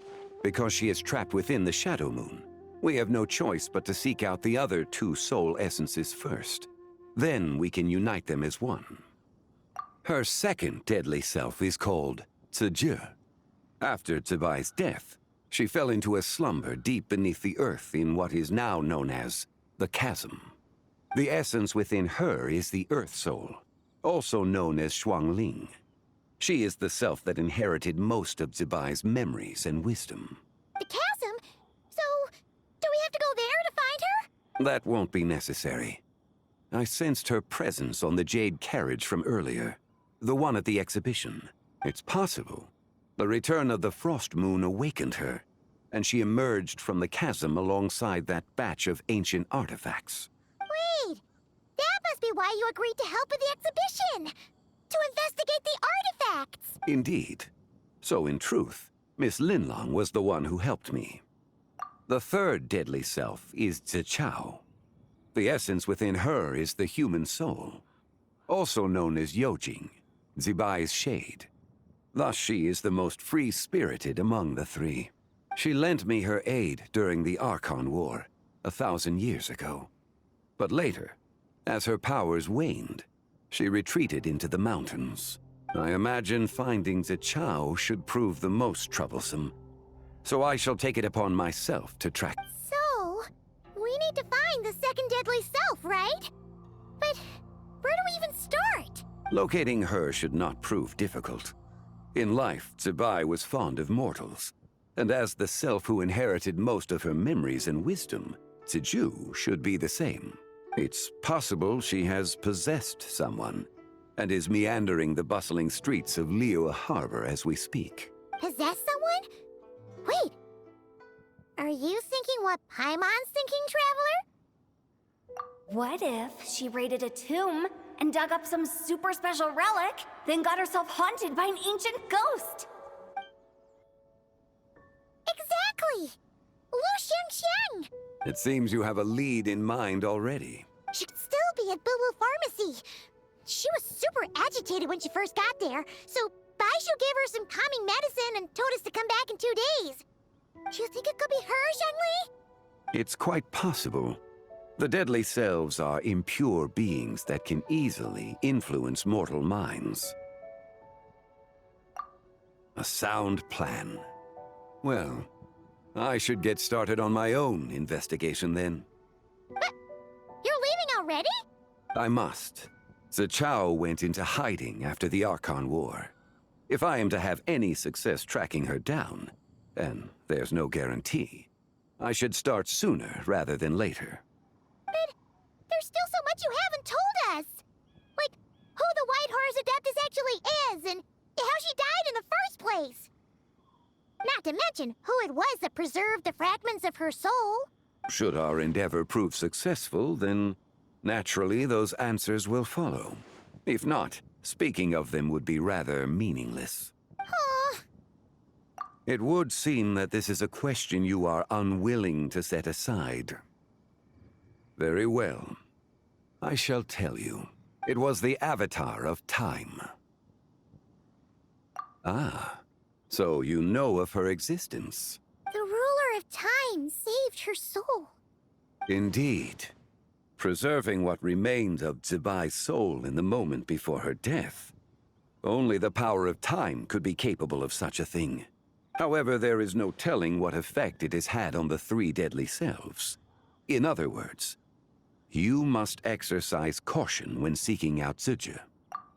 because she is trapped within the Shadow Moon, we have no choice but to seek out the other 2 soul essences first. Then we can unite them as one. Her second deadly self is called Ziju. After Zebai's death, she fell into a slumber deep beneath the earth in what is now known as the Chasm. The essence within her is the Earth Soul, also known as Shuangling. She is the self that inherited most of Zebai's memories and wisdom. The chasm? So, do we have to go there to find her? That won't be necessary. I sensed her presence on the jade carriage from earlier, the one at the exhibition. It's possible the return of the Frost Moon awakened her, and she emerged from the chasm alongside that batch of ancient artifacts. Wait, that must be why you agreed to help with the exhibition! To investigate the artifacts! Indeed. So in truth, Miss Linlong was the one who helped me. The third deadly self is Zichao. The essence within her is the human soul, also known as Yojing, Zebai's shade. Thus she is the most free-spirited among the 3. She lent me her aid during the Archon War, 1,000 years ago. But later, as her powers waned, she retreated into the mountains. I imagine finding Zichao should prove the most troublesome, so I shall take it upon myself to track. So, we need to find the second deadly self, right? But where do we even start? Locating her should not prove difficult. In life, Zebai was fond of mortals, and as the self who inherited most of her memories and wisdom, Ziju should be the same. It's possible she has possessed someone, and is meandering the bustling streets of LUA Harbor as we speak. Possess someone? Wait, are you thinking what Paimon's thinking, Traveler? What if she raided a tomb and dug up some super special relic, then got herself haunted by an ancient ghost? It seems you have a lead in mind already. She'd still be at Boo Boo Pharmacy. She was super agitated when she first got there, so Baishu gave her some calming medicine and told us to come back in 2 days. Do you think it could be her, Zhengli? It's quite possible. The deadly selves are impure beings that can easily influence mortal minds. A sound plan. Well, I should get started on my own investigation then. But you're leaving already? I must. Zichao went into hiding after the Archon War. If I am to have any success tracking her down, and there's no guarantee, I should start sooner rather than later. But there's still so much you haven't told us! Like, who the White Horse Adeptus actually is, and how she died in the first place! Not to mention who it was that preserved the fragments of her soul. Should our endeavor prove successful, then naturally those answers will follow. If not, speaking of them would be rather meaningless. It would seem that this is a question you are unwilling to set aside. Very well. I shall tell you. It was the Avatar of Time. Ah, so you know of her existence. The ruler of time saved her soul. Indeed. Preserving what remained of Zibai's soul in the moment before her death. Only the power of time could be capable of such a thing. However, there is no telling what effect it has had on the 3 deadly selves. In other words, you must exercise caution when seeking out Zizhi.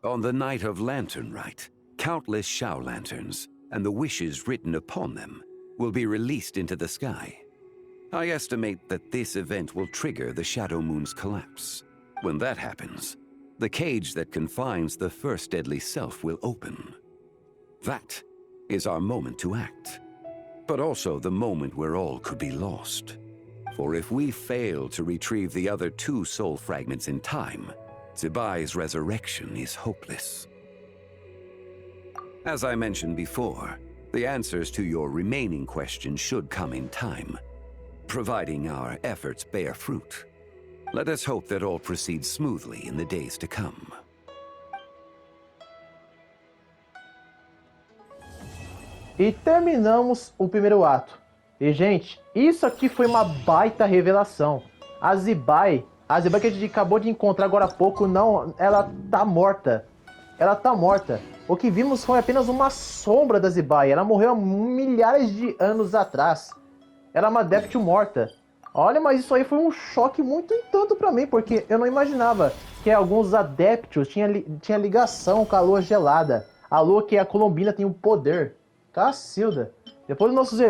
On the night of Lantern Rite, countless Shao lanterns, and the wishes written upon them, will be released into the sky. I estimate that this event will trigger the Shadow Moon's collapse. When that happens, the cage that confines the first deadly self will open. That is our moment to act, but also the moment where all could be lost. For if we fail to retrieve the other 2 soul fragments in time, Zibai's resurrection is hopeless. As I mentioned before, the answers to your remaining questions should come in time, providing our efforts bear fruit. Let us hope that all proceeds smoothly in the days to come. E terminamos o primeiro ato. E, gente, isso aqui foi uma baita revelação. A Zibai que a gente acabou de encontrar agora há pouco, não, ela tá morta. Ela tá morta. O que vimos foi apenas uma sombra da Zibai. Ela morreu há milhares de anos atrás. Ela é uma adepto morta. Olha, mas isso aí foi um choque muito tanto pra mim, porque eu não imaginava que alguns adeptos tinha ligação com a lua gelada. A lua que é a Colombina tem um poder. Cacilda. Depois dos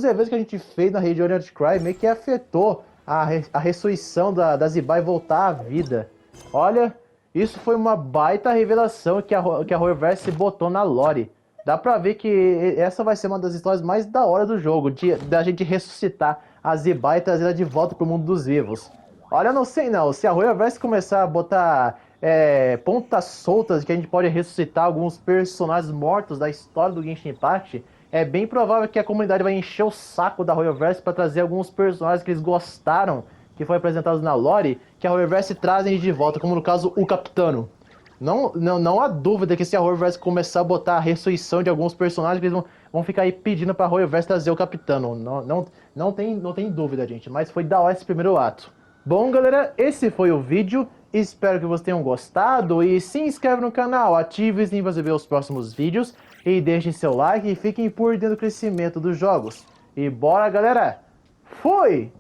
eventos que a gente fez na região de Anticry, meio que afetou a ressurreição da Zibai voltar à vida. Olha, isso foi uma baita revelação que a Horrorverse botou na lore. Dá pra ver que essa vai ser uma das histórias mais da hora do jogo, da gente ressuscitar a Zibai e trazer ela de volta pro mundo dos vivos. Olha, eu não sei não, se a Horrorverse começar a botar pontas soltas que a gente pode ressuscitar alguns personagens mortos da história do Genshin Impact, é bem provável que a comunidade vai encher o saco da Horrorverse para trazer alguns personagens que eles gostaram, que foram apresentados na lore, que a Horrorverse trazem de volta, como no caso o Capitano. Não há dúvida que se a Horrorverse começar a botar a ressurreição de alguns personagens, eles vão ficar aí pedindo pra Horrorverse trazer o Capitano. Não tem dúvida, gente, mas foi da hora esse primeiro ato. Bom, galera, esse foi o vídeo. Espero que vocês tenham gostado e se inscreve no canal, ative o sininho para ver os próximos vídeos e deixem seu like e fiquem por dentro do crescimento dos jogos. E bora, galera! Fui!